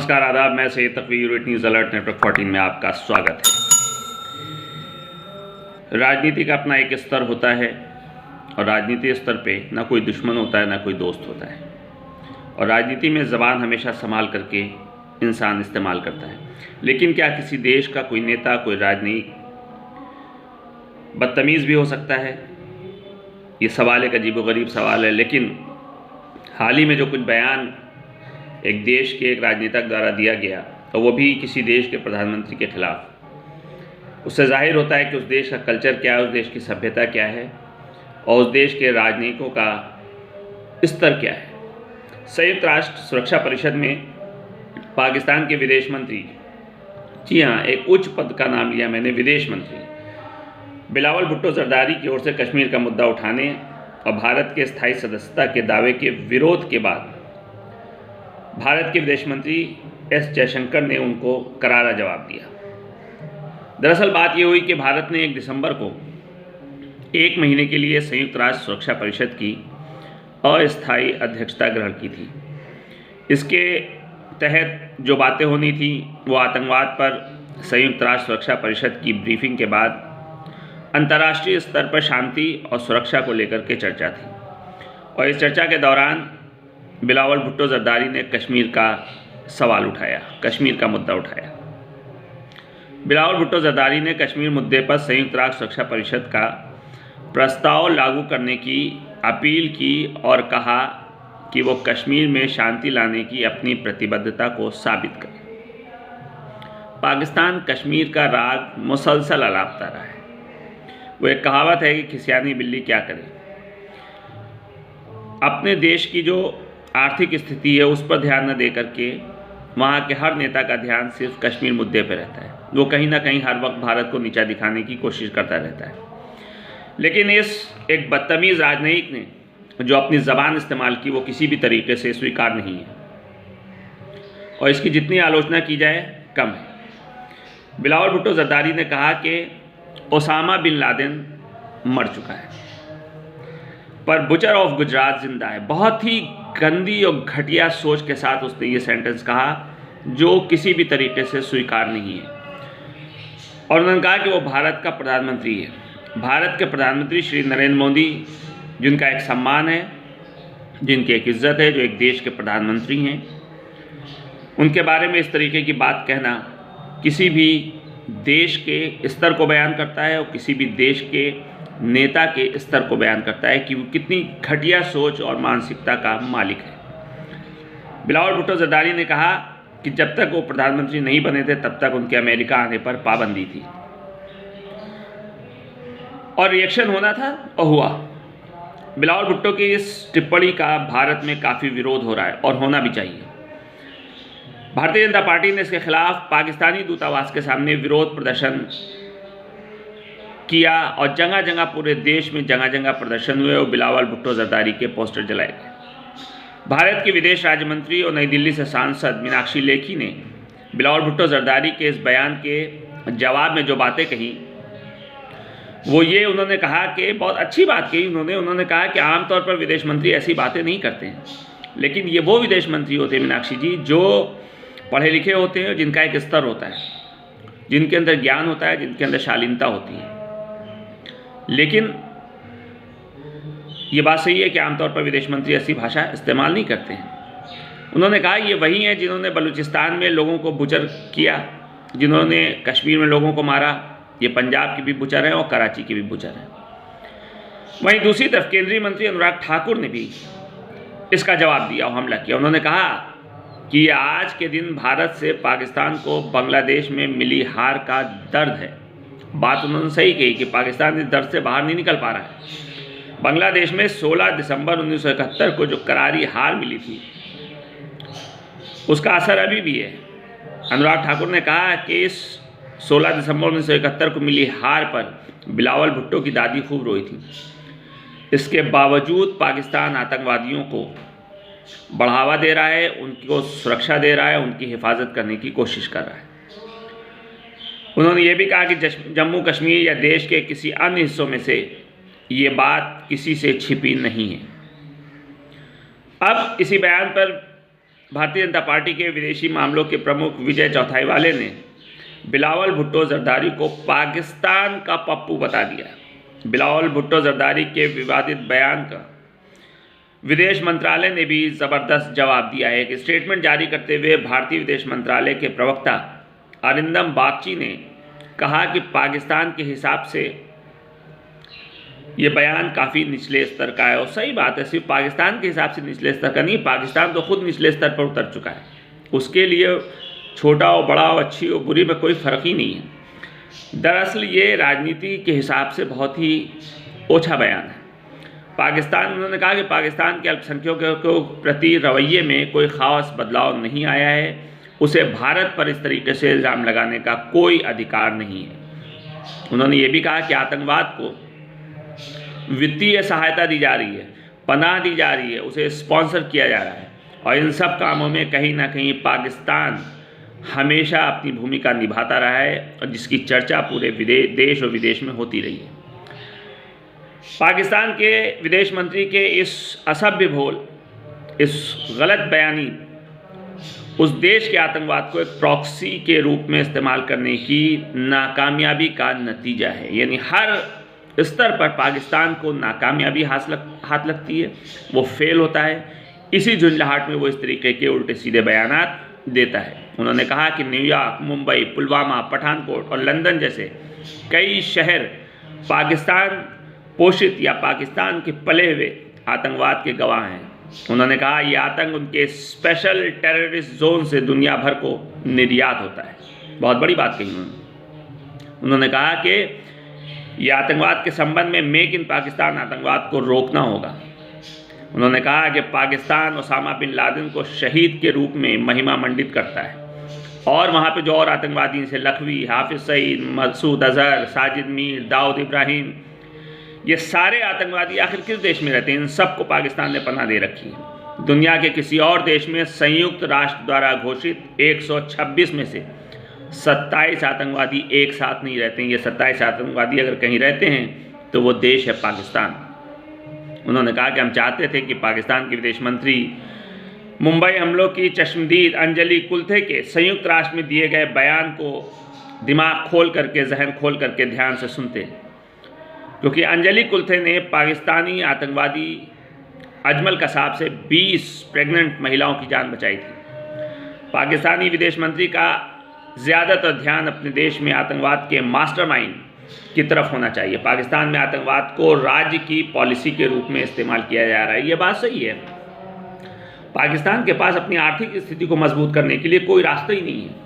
नमस्कार, आदाब। मैं सैयद तकवी, न्यूज़ अलर्ट नेटवर्क 14 में आपका स्वागत है। राजनीति का अपना एक स्तर होता है और राजनीति स्तर पे ना कोई दुश्मन होता है ना कोई दोस्त होता है, और राजनीति में ज़बान हमेशा संभाल करके इंसान इस्तेमाल करता है। लेकिन क्या किसी देश का कोई नेता, कोई राजनीतिक बदतमीज़ भी हो सकता है? ये सवाल एक अजीबोगरीब सवाल है। लेकिन हाल ही में जो कुछ बयान एक देश के एक राजनेता द्वारा दिया गया, और वो भी किसी देश के प्रधानमंत्री के खिलाफ, उससे जाहिर होता है कि उस देश का कल्चर क्या है, उस देश की सभ्यता क्या है और उस देश के राजनीतिकों का स्तर क्या है। संयुक्त राष्ट्र सुरक्षा परिषद में पाकिस्तान के विदेश मंत्री, जी हाँ, एक उच्च पद का नाम लिया मैंने, विदेश मंत्री बिलावल भुट्टो जरदारी की ओर से कश्मीर का मुद्दा उठाने और भारत के स्थायी सदस्यता के दावे के विरोध के बाद भारत के विदेश मंत्री एस जयशंकर ने उनको करारा जवाब दिया। दरअसल बात ये हुई कि भारत ने 1 दिसंबर को 1 महीने के लिए संयुक्त राष्ट्र सुरक्षा परिषद की अस्थायी अध्यक्षता ग्रहण की थी। इसके तहत जो बातें होनी थी वो आतंकवाद पर संयुक्त राष्ट्र सुरक्षा परिषद की ब्रीफिंग के बाद अंतर्राष्ट्रीय स्तर पर शांति और सुरक्षा को लेकर के चर्चा थी। और इस चर्चा के दौरान बिलावल भुट्टो जरदारी ने कश्मीर का सवाल उठाया, कश्मीर का मुद्दा उठाया। बिलावल भुट्टो जरदारी ने कश्मीर मुद्दे पर संयुक्त राष्ट्र सुरक्षा परिषद का प्रस्ताव लागू करने की अपील की और कहा कि वो कश्मीर में शांति लाने की अपनी प्रतिबद्धता को साबित करे। पाकिस्तान कश्मीर का राग मुसलसल अलापता रहा है। वो एक कहावत है कि खिसियानी बिल्ली क्या करे। अपने देश की जो आर्थिक स्थिति है उस पर ध्यान न दे करके वहाँ के हर नेता का ध्यान सिर्फ कश्मीर मुद्दे पर रहता है। वो कहीं ना कहीं हर वक्त भारत को नीचा दिखाने की कोशिश करता रहता है। लेकिन इस एक बदतमीज़ राजनयिक ने जो अपनी ज़बान इस्तेमाल की वो किसी भी तरीके से स्वीकार नहीं है, और इसकी जितनी आलोचना की जाए कम है। बिलावल भुट्टो जरदारी ने कहा कि ओसामा बिन लादेन मर चुका है पर बुचर ऑफ गुजरात जिंदा है। बहुत ही गंदी और घटिया सोच के साथ उसने ये सेंटेंस कहा जो किसी भी तरीके से स्वीकार नहीं है। और उन्होंने कहा कि वो भारत का प्रधानमंत्री है। भारत के प्रधानमंत्री श्री नरेंद्र मोदी, जिनका एक सम्मान है, जिनकी एक इज्जत है, जो एक देश के प्रधानमंत्री हैं, उनके बारे में इस तरीके की बात कहना किसी भी देश के स्तर को बयान करता है और किसी भी देश के नेता के स्तर को बयान करता है कि वो कितनी घटिया सोच और मानसिकता का मालिक है। बिलावल भुट्टो जरदारी ने कहा कि जब तक वो प्रधानमंत्री नहीं बने थे तब तक उनके अमेरिका आने पर पाबंदी थी, और रिएक्शन होना था और हुआ। बिलावल भुट्टो की इस टिप्पणी का भारत में काफ़ी विरोध हो रहा है और होना भी चाहिए। भारतीय जनता पार्टी ने इसके खिलाफ पाकिस्तानी दूतावास के सामने विरोध प्रदर्शन किया और जगह जगह पूरे देश में जगह जगह प्रदर्शन हुए और बिलावल भुट्टो जरदारी के पोस्टर जलाए गए। भारत के विदेश राज्य मंत्री और नई दिल्ली से सांसद मीनाक्षी लेखी ने बिलावल भुट्टो जरदारी के इस बयान के जवाब में जो बातें कही वो ये उन्होंने कहा कि बहुत अच्छी बात कही उन्होंने कहा कि आमतौर पर विदेश मंत्री ऐसी बातें नहीं करते हैं, लेकिन ये वो विदेश मंत्री होते हैं मीनाक्षी जी जो पढ़े लिखे होते हैं, जिनका एक स्तर होता है, जिनके अंदर ज्ञान होता है, जिनके अंदर शालीनता होती है। लेकिन ये बात सही है कि आमतौर पर विदेश मंत्री ऐसी भाषा इस्तेमाल नहीं करते हैं। उन्होंने कहा ये वही हैं जिन्होंने बलूचिस्तान में लोगों को बुचर किया, जिन्होंने कश्मीर में लोगों को मारा। ये पंजाब के भी बुचर हैं और कराची के भी बुचर हैं। वहीं दूसरी तरफ केंद्रीय मंत्री अनुराग ठाकुर ने भी इसका जवाब दिया और हमला किया। उन्होंने कहा कि आज के दिन भारत से पाकिस्तान को बांग्लादेश में मिली हार का दर्द है। बात उन्होंने सही कही कि पाकिस्तान इस दर्द से बाहर नहीं निकल पा रहा है। बांग्लादेश में 16 दिसंबर 1971 को जो करारी हार मिली थी उसका असर अभी भी है। अनुराग ठाकुर ने कहा कि इस 16 दिसंबर 1971 को मिली हार पर बिलावल भुट्टो की दादी खूब रोई थी। इसके बावजूद पाकिस्तान आतंकवादियों को बढ़ावा दे रहा है, उनको सुरक्षा दे रहा है, उनकी हिफाजत करने की कोशिश कर रहा है। उन्होंने ये भी कहा कि जम्मू कश्मीर या देश के किसी अन्य हिस्सों में से ये बात किसी से छिपी नहीं है। अब इसी बयान पर भारतीय जनता पार्टी के विदेशी मामलों के प्रमुख विजय चौथाईवाले ने बिलावल भुट्टो जरदारी को पाकिस्तान का पप्पू बता दिया। बिलावल भुट्टो जरदारी के विवादित बयान का विदेश मंत्रालय ने भी ज़बरदस्त जवाब दिया है। एक स्टेटमेंट जारी करते हुए भारतीय विदेश मंत्रालय के प्रवक्ता अरिंदम बागची ने कहा कि पाकिस्तान के हिसाब से ये बयान काफ़ी निचले स्तर का है। और सही बात है, सिर्फ पाकिस्तान के हिसाब से निचले स्तर का नहीं, पाकिस्तान तो खुद निचले स्तर पर उतर चुका है। उसके लिए छोटा हो बड़ा हो अच्छी हो बुरी में कोई फ़र्क ही नहीं है। दरअसल ये राजनीति के हिसाब से बहुत ही ओछा बयान है। पाकिस्तान, उन्होंने कहा कि पाकिस्तान के अल्पसंख्यकों के प्रति रवैये में कोई ख़ास बदलाव नहीं आया है। उसे भारत पर इस तरीके से इल्ज़ाम लगाने का कोई अधिकार नहीं है। उन्होंने ये भी कहा कि आतंकवाद को वित्तीय सहायता दी जा रही है, पनाह दी जा रही है, उसे स्पॉन्सर किया जा रहा है और इन सब कामों में कहीं ना कहीं पाकिस्तान हमेशा अपनी भूमिका निभाता रहा है और जिसकी चर्चा पूरे देश और विदेश में होती रही है। पाकिस्तान के विदेश मंत्री के इस असभ्य बोल, इस गलत बयानी उस देश के आतंकवाद को एक प्रॉक्सी के रूप में इस्तेमाल करने की नाकामयाबी का नतीजा है। यानी हर स्तर पर पाकिस्तान को नाकामयाबी हाथ लगती है, वो फेल होता है। इसी झुंझलाहट में वो इस तरीके के उल्टे सीधे बयानात देता है। उन्होंने कहा कि न्यूयॉर्क, मुंबई, पुलवामा, पठानकोट और लंदन जैसे कई शहर पाकिस्तान पोषित या पाकिस्तान के पले हुए आतंकवाद के गवाह हैं। उन्होंने कहा ये आतंक उनके स्पेशल टेररिस्ट जोन से दुनिया भर को निर्यात होता है। बहुत बड़ी बात कही उन्होंने कहा कि ये आतंकवाद के संबंध में मेक इन पाकिस्तान आतंकवाद को रोकना होगा। उन्होंने कहा कि पाकिस्तान ओसामा बिन लादेन को शहीद के रूप में महिमा मंडित करता है और वहाँ पे जो और आतंकवादी जैसे लखवी, हाफिज सईद, मसूद अजहर, साजिद मीर, दाऊद इब्राहिम, ये सारे आतंकवादी आखिर किस देश में रहते हैं? इन सबको पाकिस्तान ने पनाह दे रखी है। दुनिया के किसी और देश में संयुक्त राष्ट्र द्वारा घोषित 126 में से 27 आतंकवादी एक साथ नहीं रहते हैं। ये 27 आतंकवादी अगर कहीं रहते हैं तो वो देश है पाकिस्तान। उन्होंने कहा कि हम चाहते थे कि पाकिस्तान के विदेश मंत्री मुंबई हमलों की चश्मदीद अंजलि कुलथे के संयुक्त राष्ट्र में दिए गए बयान को दिमाग खोल करके, जहन खोल करके ध्यान से सुनते, क्योंकि अंजलि कुलथे ने पाकिस्तानी आतंकवादी अजमल कसाब से 20 प्रेग्नेंट महिलाओं की जान बचाई थी। पाकिस्तानी विदेश मंत्री का ज़्यादातर ध्यान अपने देश में आतंकवाद के मास्टरमाइंड की तरफ होना चाहिए। पाकिस्तान में आतंकवाद को राज्य की पॉलिसी के रूप में इस्तेमाल किया जा रहा है। ये बात सही है। पाकिस्तान के पास अपनी आर्थिक स्थिति को मजबूत करने के लिए कोई रास्ता ही नहीं है।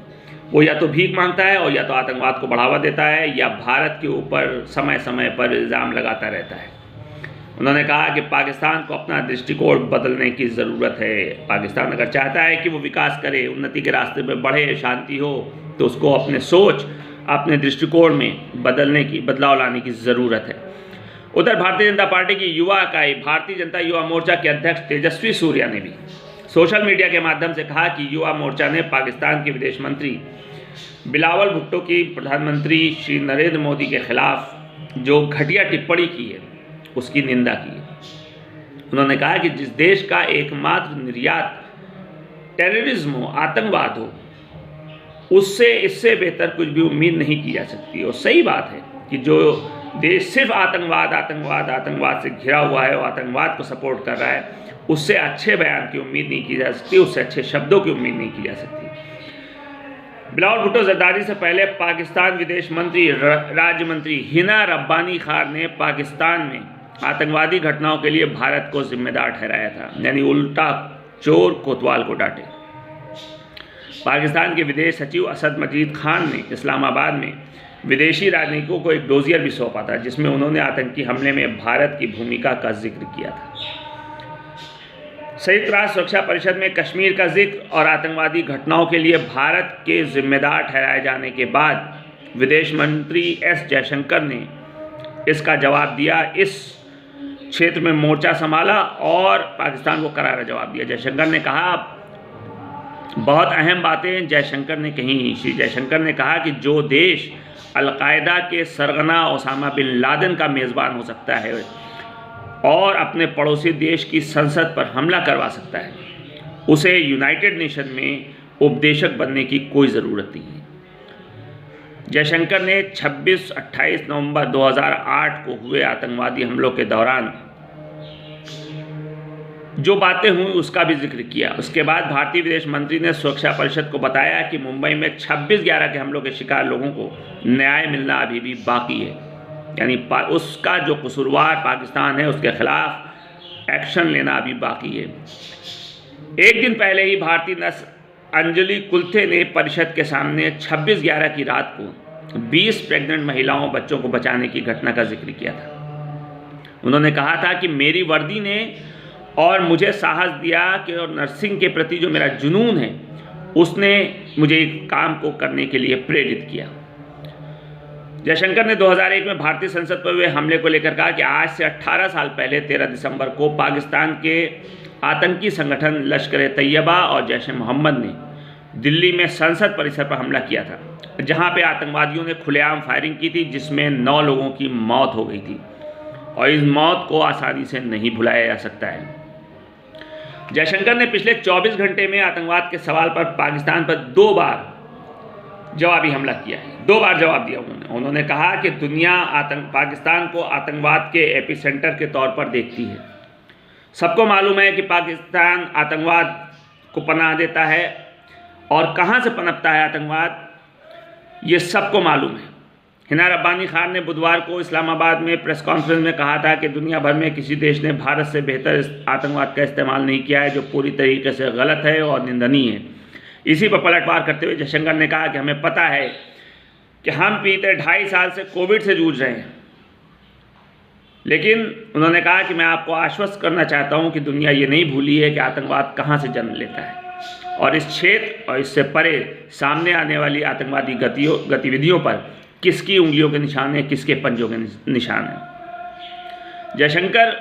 वो या तो भीख मांगता है और या तो आतंकवाद को बढ़ावा देता है या भारत के ऊपर समय समय पर इल्ज़ाम लगाता रहता है। उन्होंने कहा कि पाकिस्तान को अपना दृष्टिकोण बदलने की ज़रूरत है। पाकिस्तान अगर चाहता है कि वो विकास करे, उन्नति के रास्ते में बढ़े, शांति हो, तो उसको अपने सोच, अपने दृष्टिकोण में बदलाव लाने की ज़रूरत है। उधर भारतीय जनता पार्टी की युवा इकाई भारतीय जनता युवा मोर्चा के अध्यक्ष तेजस्वी सूर्या ने भी सोशल मीडिया के माध्यम से कहा कि युवा मोर्चा ने पाकिस्तान के विदेश मंत्री बिलावल भुट्टो की प्रधानमंत्री श्री नरेंद्र मोदी के खिलाफ जो घटिया टिप्पणी की है उसकी निंदा की है। उन्होंने कहा कि जिस देश का एकमात्र निर्यात टेररिज्म हो, आतंकवाद हो, उससे इससे बेहतर कुछ भी उम्मीद नहीं की जा सकती। और सही बात है कि जो देश सिर्फ आतंकवाद से घिरा हुआ है और आतंकवाद को सपोर्ट कर रहा है, उससे अच्छे बयान की उम्मीद नहीं की जा सकती, उससे अच्छे शब्दों की उम्मीद नहीं की जा सकती। बिलावल भुट्टो जरदारी से पहले पाकिस्तान विदेश मंत्री राज्य मंत्री हिना रब्बानी खान ने पाकिस्तान में आतंकवादी घटनाओं के लिए भारत को जिम्मेदार ठहराया था। यानी उल्टा चोर कोतवाल को डांटे। पाकिस्तान के विदेश सचिव असद मजीद खान ने इस्लामाबाद में विदेशी राजनयिकों को एक डोजियर भी सौंपा था जिसमें उन्होंने आतंकी हमले में भारत की भूमिका का जिक्र किया था। संयुक्त राष्ट्र सुरक्षा परिषद में कश्मीर का जिक्र और आतंकवादी घटनाओं के लिए भारत के जिम्मेदार ठहराए जाने के बाद विदेश मंत्री एस जयशंकर ने इसका जवाब दिया। इस क्षेत्र में मोर्चा संभाला और पाकिस्तान को करारा जवाब दिया। जयशंकर ने कहा, बहुत अहम बातें जयशंकर ने कही। श्री जयशंकर ने कहा कि जो देश अलकायदा के सरगना ओसामा बिन लादेन का मेज़बान हो सकता है और अपने पड़ोसी देश की संसद पर हमला करवा सकता है, उसे यूनाइटेड नेशन में उपदेशक बनने की कोई ज़रूरत नहीं है। जयशंकर ने 26-28 नवंबर 2008 को हुए आतंकवादी हमलों के दौरान जो बातें हुई उसका भी जिक्र किया। उसके बाद भारतीय विदेश मंत्री ने सुरक्षा परिषद को बताया कि मुंबई में 26/11 के हमलों के शिकार लोगों को न्याय मिलना अभी भी बाकी है, यानी उसका जो कसूरवार पाकिस्तान है उसके खिलाफ एक्शन लेना अभी बाकी है। एक दिन पहले ही भारतीय नर्स अंजलि कुलथे ने परिषद के सामने 26/11 की रात को 20 प्रेग्नेंट महिलाओं बच्चों को बचाने की घटना का जिक्र किया था। उन्होंने कहा था कि मेरी वर्दी ने और मुझे साहस दिया कि और नर्सिंग के प्रति जो मेरा जुनून है उसने मुझे काम को करने के लिए प्रेरित किया। जयशंकर ने 2001 में भारतीय संसद पर हुए हमले को लेकर कहा कि आज से 18 साल पहले 13 दिसंबर को पाकिस्तान के आतंकी संगठन लश्कर तैयबा और जैश-ए-मोहम्मद ने दिल्ली में संसद परिसर पर हमला किया था, जहां पे आतंकवादियों ने खुलेआम फायरिंग की थी, जिसमें 9 लोगों की मौत हो गई थी और इस मौत को आसानी से नहीं भुलाया जा सकता है। जयशंकर ने पिछले 24 घंटे में आतंकवाद के सवाल पर पाकिस्तान पर 2 बार जवाबी हमला किया है, 2 बार जवाब दिया उन्होंने कहा कि दुनिया पाकिस्तान को आतंकवाद के एपिसेंटर के तौर पर देखती है। सबको मालूम है कि पाकिस्तान आतंकवाद को पनाह देता है और कहाँ से पनपता है आतंकवाद, ये सबको मालूम है। हिना रब्बानी खान ने बुधवार को इस्लामाबाद में प्रेस कॉन्फ्रेंस में कहा था कि दुनिया भर में किसी देश ने भारत से बेहतर आतंकवाद का इस्तेमाल नहीं किया है, जो पूरी तरीके से गलत है और निंदनीय है। इसी पर पलटवार करते हुए जयशंकर ने कहा कि हमें पता है कि हम बीते 2.5 साल से कोविड से जूझ रहे हैं, लेकिन उन्होंने कहा कि मैं आपको आश्वस्त करना चाहता हूं कि दुनिया ये नहीं भूली है कि आतंकवाद कहां से जन्म लेता है और इस क्षेत्र और इससे परे सामने आने वाली आतंकवादी गतिविधियों पर किसकी उंगलियों के निशान है, किसके पंजों के निशान है। जयशंकर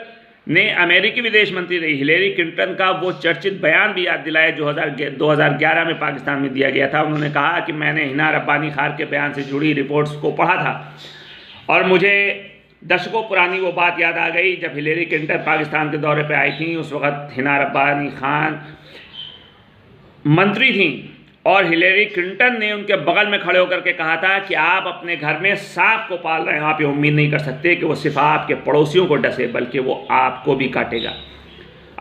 ने अमेरिकी विदेश मंत्री रही हिलेरी क्लिंटन का वो चर्चित बयान भी याद दिलाया जो 2011 में पाकिस्तान में दिया गया था। उन्होंने कहा कि मैंने हिना रब्बानी खान के बयान से जुड़ी रिपोर्ट्स को पढ़ा था और मुझे दशकों पुरानी वो बात याद आ गई जब हिलेरी क्लिंटन पाकिस्तान के दौरे पर आई थी। उस वक्त हिना रब्बानी खान मंत्री थी और हिलेरी क्लिंटन ने उनके बगल में खड़े होकर के कहा था कि आप अपने घर में सांप को पाल रहे हैं, आप ये उम्मीद नहीं कर सकते कि वो सिर्फ आपके पड़ोसियों को डसे, बल्कि वो आपको भी काटेगा।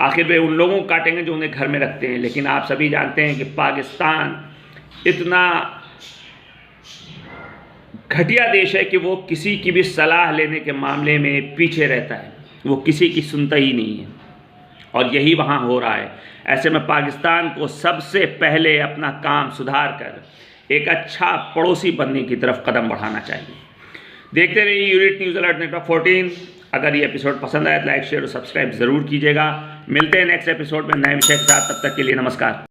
आखिर वे उन लोगों को काटेंगे जो उन्हें घर में रखते हैं। लेकिन आप सभी जानते हैं कि पाकिस्तान इतना घटिया देश है कि वो किसी की भी सलाह लेने के मामले में पीछे रहता है, वो किसी की सुनता ही नहीं है और यही वहाँ हो रहा है। ऐसे में पाकिस्तान को सबसे पहले अपना काम सुधार कर एक अच्छा पड़ोसी बनने की तरफ कदम बढ़ाना चाहिए। देखते रहिए यूनिट न्यूज़ अलर्ट नेटवर्क 14। अगर ये एपिसोड पसंद आए तो लाइक शेयर और सब्सक्राइब ज़रूर कीजिएगा। मिलते हैं नेक्स्ट एपिसोड में नए विषय के साथ, तब तक के लिए नमस्कार।